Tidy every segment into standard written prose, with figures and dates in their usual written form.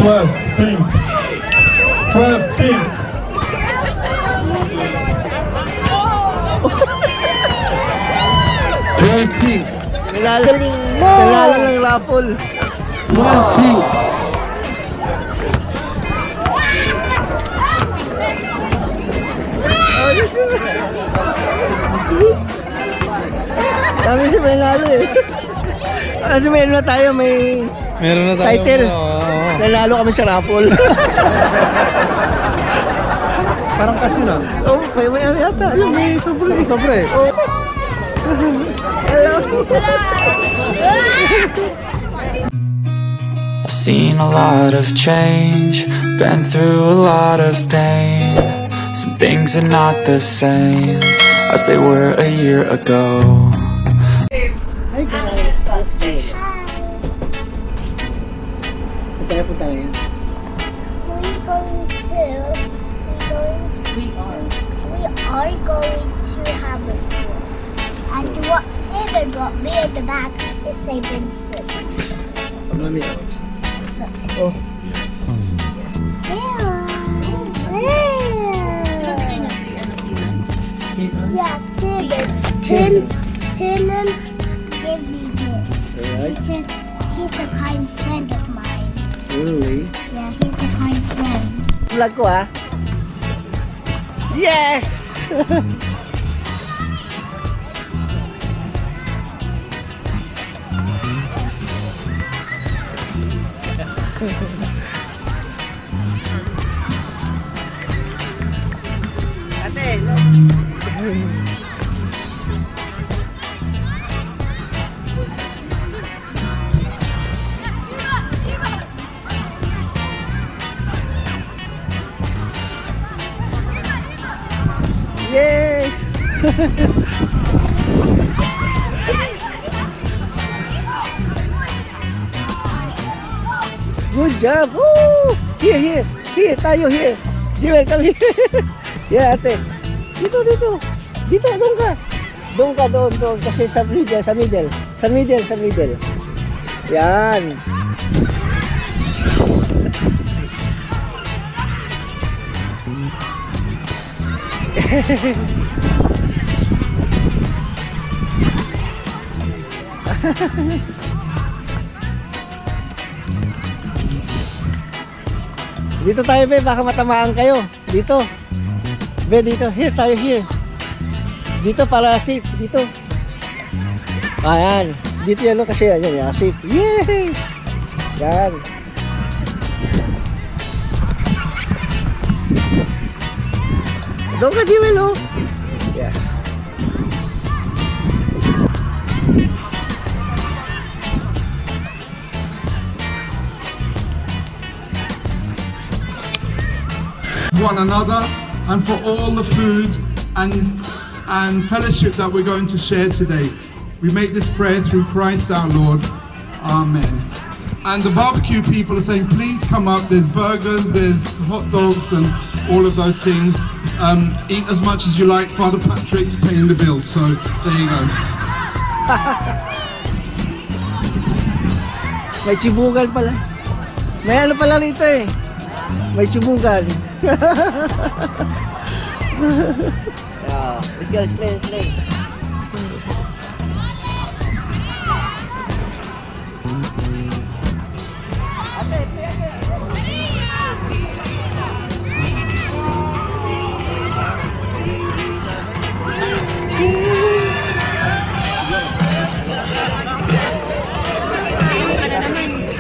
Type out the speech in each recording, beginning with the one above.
12 pink. 12 pink. Pink. Nalalalang ng rapol. 12 pink. Kami si Menalo eh. Kasi meron na tayo, may Meron na tayo. title. Oo. Nanalo kami sa rapol. Parang casino. Oh, may ano yata. Yung may sobre. Sobre. Oh. Hello. I've seen a lot of change, been through a lot of pain. Some things are not the same as they were a year ago. Hi guys. Punta ngayon. We are going to have a field. And what Taylor got me in the back is St. Vincent. Mami. Oh. Yeah, Taylor gave me this. Alright. Because he's a kind friend of mine. Really? Yeah, he's a kind friend. Vlog ko ah. Yes! Ate, yay! Good job! Woo! Here! Tayo here! Jewel, come here! Yeah, ate. Dito! Doon ka. Doon. Kasi sa middle. Yan. Dito tayo, be, baka matamaan kayo. Dito. Be, dito. Here tayo, here. Dito para safe. Dito. Ayan. Dito yan, no, kasi yan, safe. Yay! Yan. Doon ka, Jewel, oh. Yeah. One another and for all the food and fellowship that we're going to share today. We make this prayer through Christ our Lord. Amen. And the barbecue people are saying, please come up. There's burgers, there's hot dogs and all of those things. Eat as much as you like. Father Patrick's paying the bill. So there you go. May chibugan pala. May ano pala rito eh. May chibugan. Yeah, play.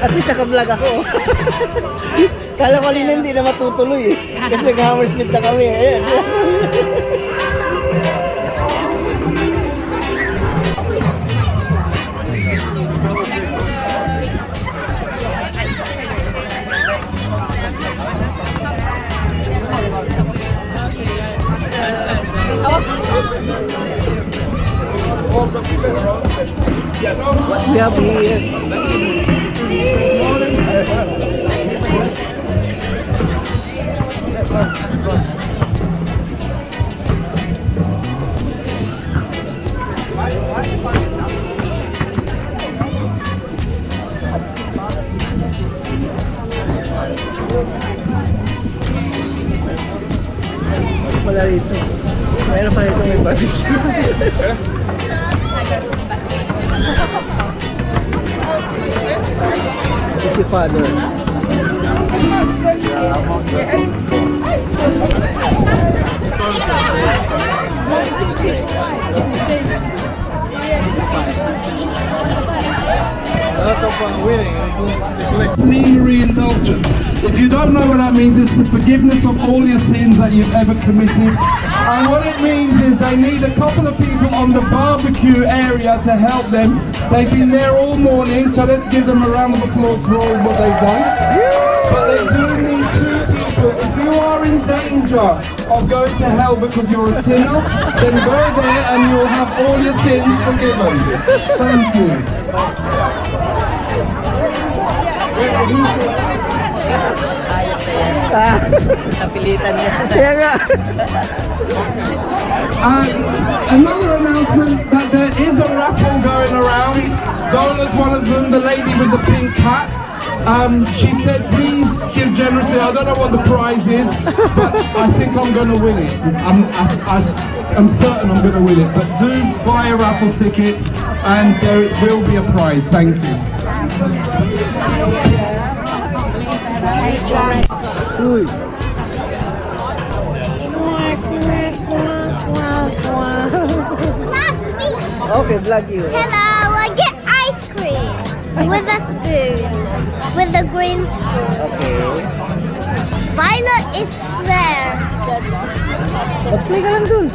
At least naka-vlog ako. Kala ko rin hindi na matutuloy eh. Kasi nag-hammersmith na kami. Ayan. What we have here? wala rito. Mayroon pa rito may barbecue. Ito si Father. Plenary indulgence. If you don't know what that means, it's the forgiveness of all your sins that you've ever committed. And what it means is they need a couple of people on the barbecue area to help them. They've been there all morning, so let's give them a round of applause for all what they've done. But they do need 2 people. If you are in danger of going to hell because you're a sinner, then go there and you'll have all your sins forgiven. Thank you. Napilitan niya. Kaya nga. Another announcement that there is a raffle going around. Dola's one of them, the lady with the pink hat. She said please give generously. I don't know what the prize is, but I think I'm going to win it. I'm certain I'm going to win it. But do buy a raffle ticket and there will be a prize. Thank you. Uy. Okay, vlog you. Hello, I get ice cream with a spoon, with a green spoon. Okay. Violet is there. Mag-play ka lang dun.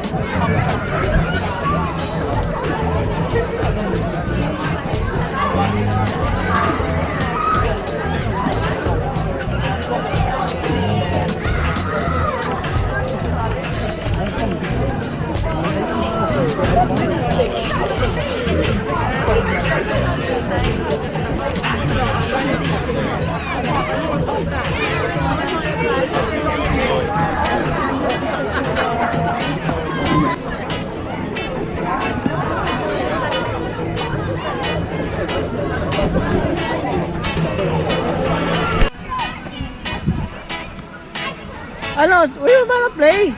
Ano? We're gonna play.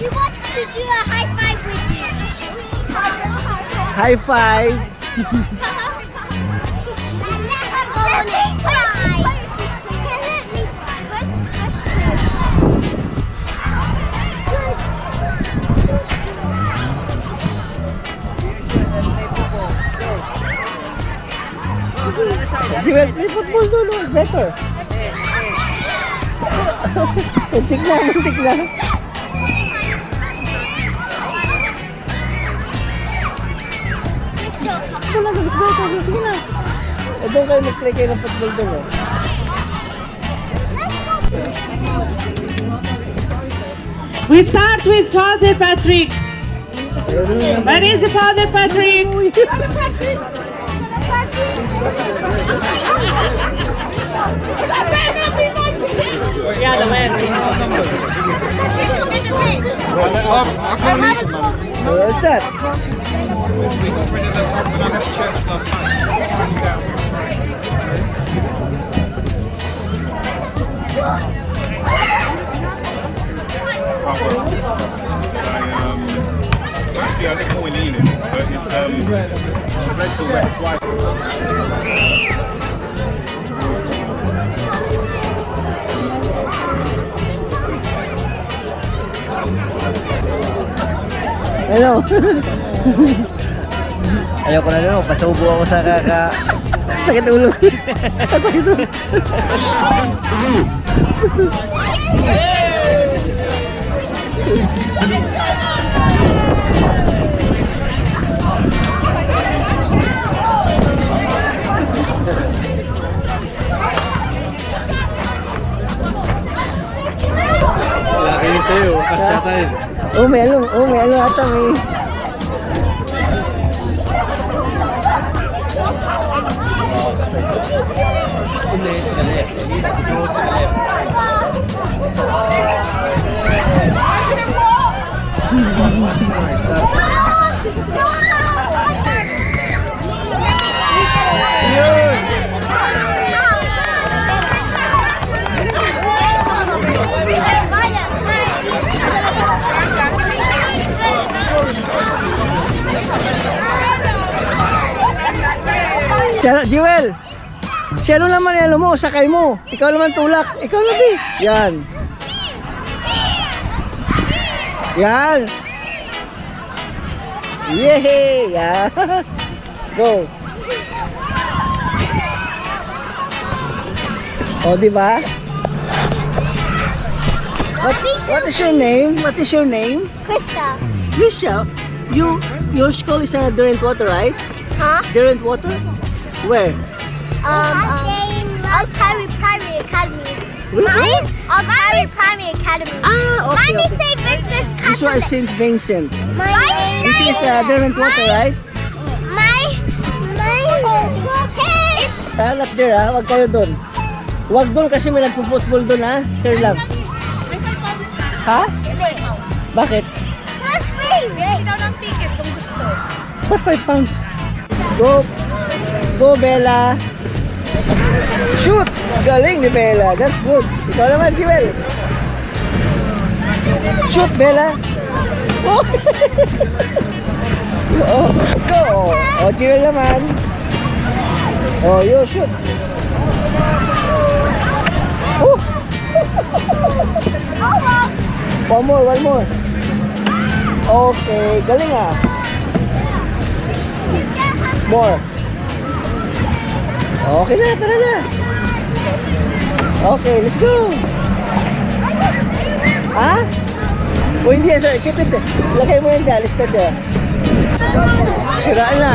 He wants to do a high five with you. High five. Jewel, play football dulu. Better. Muntik na, muntik na. Ito lang, mas better. Sige na. O doon kayo mag-play kayo ng football dulu. We start with Father Patrick. Where is the Father Patrick? Yeah, the man. What's that? Actually, I didn't know when eating it, but it's red to red twice. Hello. Ayoko na lang, pasubo ako sa sakit ulo. Sakit ulo. Laki yun sa'yo, kasya tayo. May ano ata may. Jewel! Siya naman yelo mo, sakay mo. Ikaw naman tulak. Ikaw naman. Yan. Yan. Yehey! Yan. Go. O, diba? What is your name? What is your name? Krista. Krisha, your school is Durant Water, right? Huh? Durant Water? Where? Alpine Primary Academy. Where? Alpine Primary Academy. Ah, okay. Mine is okay. St. Vincent's This one is Catholic. St. Vincent. This is Mine Durant Water, right? My school is Not there ha, wag kayo doon. Wag doon kasi may nagpo-football doon ha. Here lang. Ha? Bakit? that's free. Ba't 5 pounds? Go! Go, Bella! Shoot! Galing ni Bella. That's good. Ikaw naman, Jewel. Shoot, Bella! Oh! Oh, go! Oh, Jewel naman. Oh, you shoot. Oh! One more. Okay, galing ah. More. Okay na, tara na. Okay, let's go. Ha? O hindi, keep it. Lagay mo yan dyan, listed eh. Siraan na.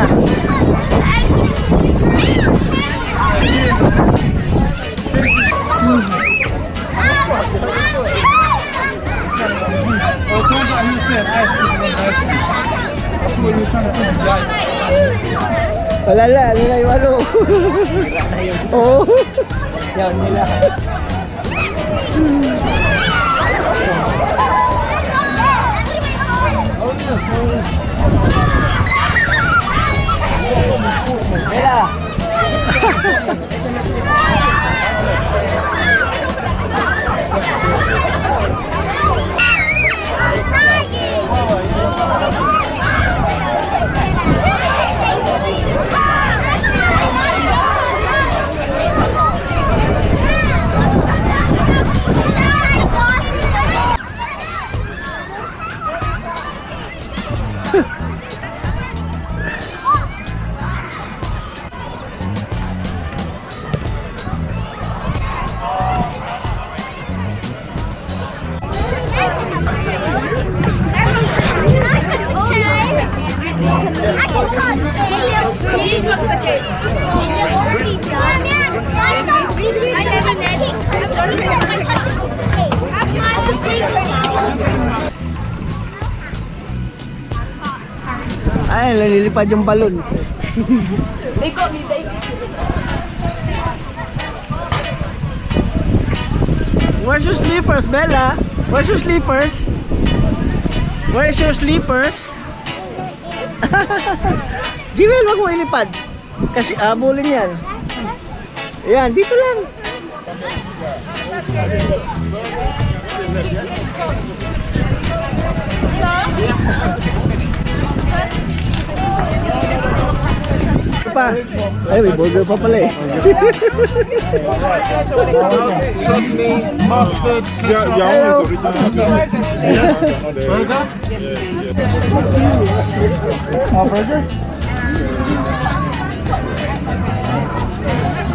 Oh, it turns out he was saying ice because he ice cream. That's what he was trying to put in the ice. Wala na, ano na yung ano. Oo. Yan, nila. Nila. Ay, nalilipad yung balon. Where's your slippers, Bella? Where's your slippers? Where's your slippers? Jewel, wag mo ilipad. Kasi abulin yan. Ayan, dito lang. Pa. Ay, may burger pa pala eh. Chutney, mustard, ketchup. Burger? Oh, burger?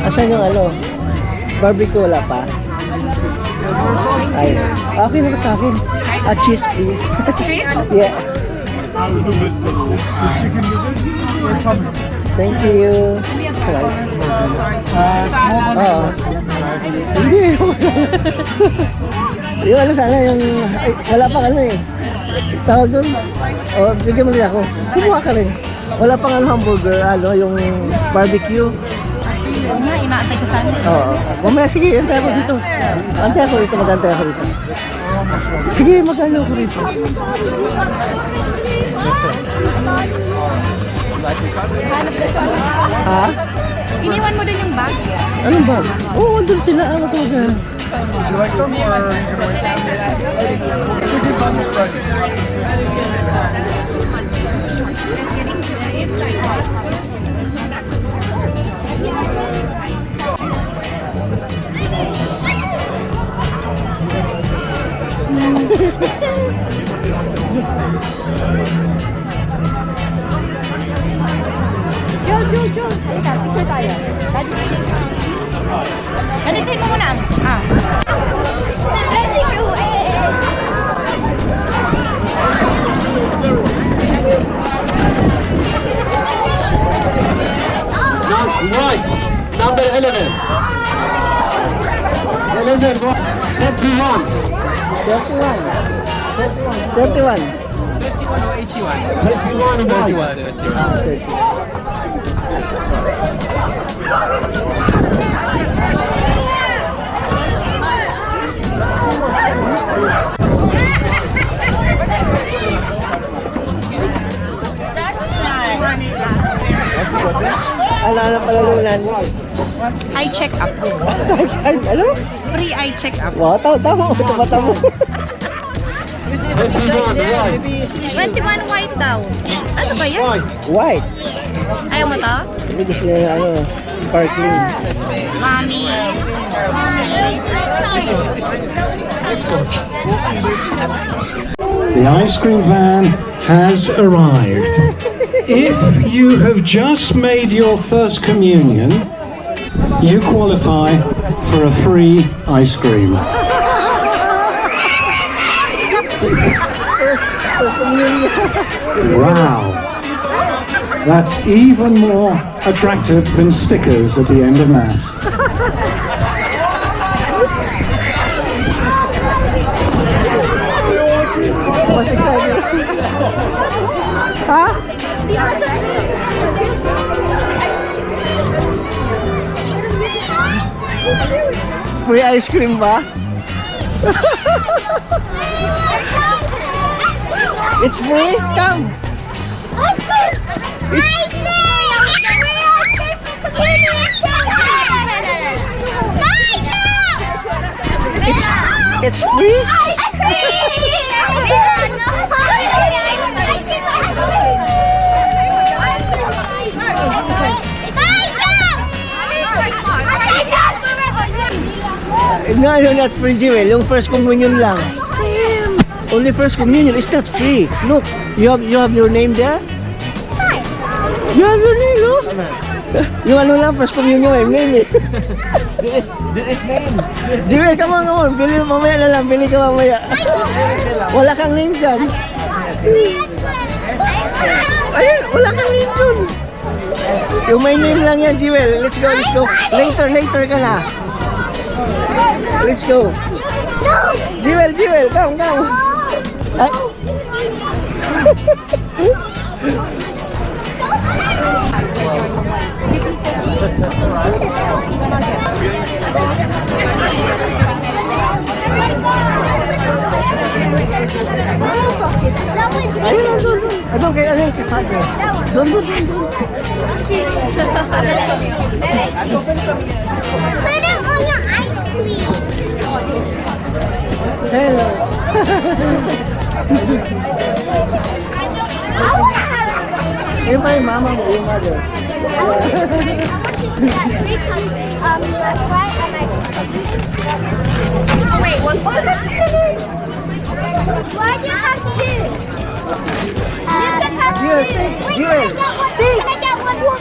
Asan yung ano? Barbecue wala pa? Ay, akin na sa akin. Cheese please. Cheese? Yeah. Thank you. Oo. Hindi. Yung ano sana, yung... Ay, wala pang ano eh. Tawag doon. O, bigyan mo rin ako. Kumuha ka rin. Wala pang ano hamburger, ano, yung barbecue. Oo nga, inaantay ko sana. Oo. Mamaya, sige, antay ako dito. Antay ako dito, mag-antay ako dito. Sige, mag-ano ako dito. Ha? Iniwan mo din yung bag. Anong bag? Oo, doon sila. Ano talaga? You like some or you can wait? Right, number 11. 11, 31. 31. 31 white. Ah, 30. Ano palalunan? Eye check-up. Ano? Free eye check-up. Wow, tama mo. Mata mo. 21 white. 21 white daw. Ano ba yan? White. Ayaw mo to? Hindi gusto niya ano, sparkling. Mommy. The ice cream van has arrived. If you have just made your first communion, you qualify for a free ice cream. Wow. That's even more attractive than stickers at the end of Mass. Mas excited. Ha? Free ice cream ba? It's free? Come! It's free? No, not free, Jewel. Yung first communion lang. Only first communion. It's not free. Look, you have your name there? You have your name, look. Yung ano lang, first communion, yung name eh. Jewel, come on. Bili mamaya na lang. Bili ka mamaya. Wala kang name dyan. Ayun, wala kang name dyan. Yung may name lang yan, Jewel. Let's go. Later ka na. Let's go. Jewel, come. Ay. Ayun, doon. Doon kay Father. Doon. Put it on your ice cream. Hello. Yung pa yung mama mo, yung mother. Wait, one more. Why do you have two? You can have two. Jewel. Can I get one more?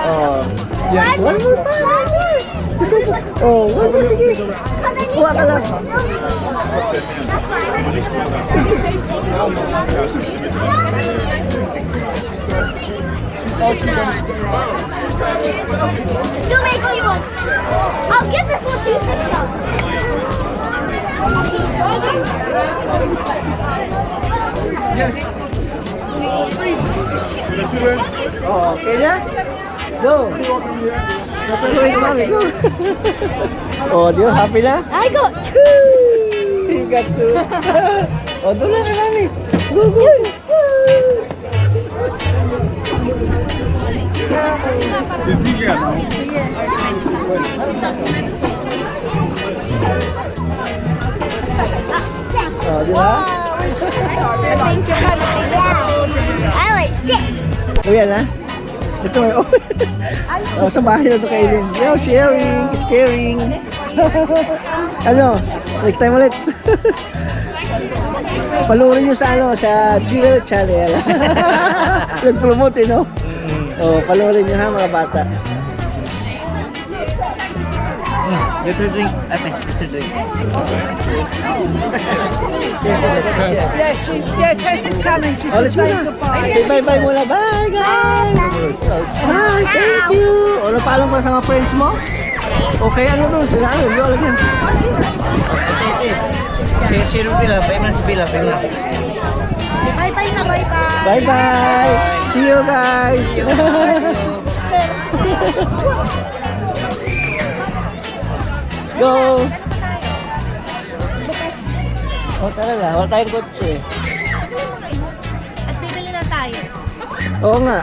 Oh, yeah. One more time. Oh, one more. Sige. Kuha ka lang. Don't make all you want. I'll give this one to you. Yes. Oh, okay na? Go. Natuloy ka mami. Go. Oh, di ba? Happy na? I got two. You got two. Oh, doon na ka mami. Go. Oh, di ba? Thank you, yeah. I like this. O yan ha. Ito may oh, sa bahay na ito kayo. Sharing is caring. Ano? Next time ulit. Palurin nyo sa ano, sa Jewel Channel. Nag-promote, no? Oh, palurin nyo ha, mga bata. Better drink. Ate, better drink. Yeah, Tess is coming. She's Oh, let's to say go na. goodbye. Say bye-bye muna. Bye, guys! Bye, thank you! Ano paalam pa sa mga friends mo? Okay, ano doon? Sila, ano? Yo, lagyan. Sino pila? Payment sa pila. Bye-bye na, bye-bye. Bye-bye! See you, guys! Go! Oh, talaga. Wala tayong kotse. At bibili na tayo. Oo nga.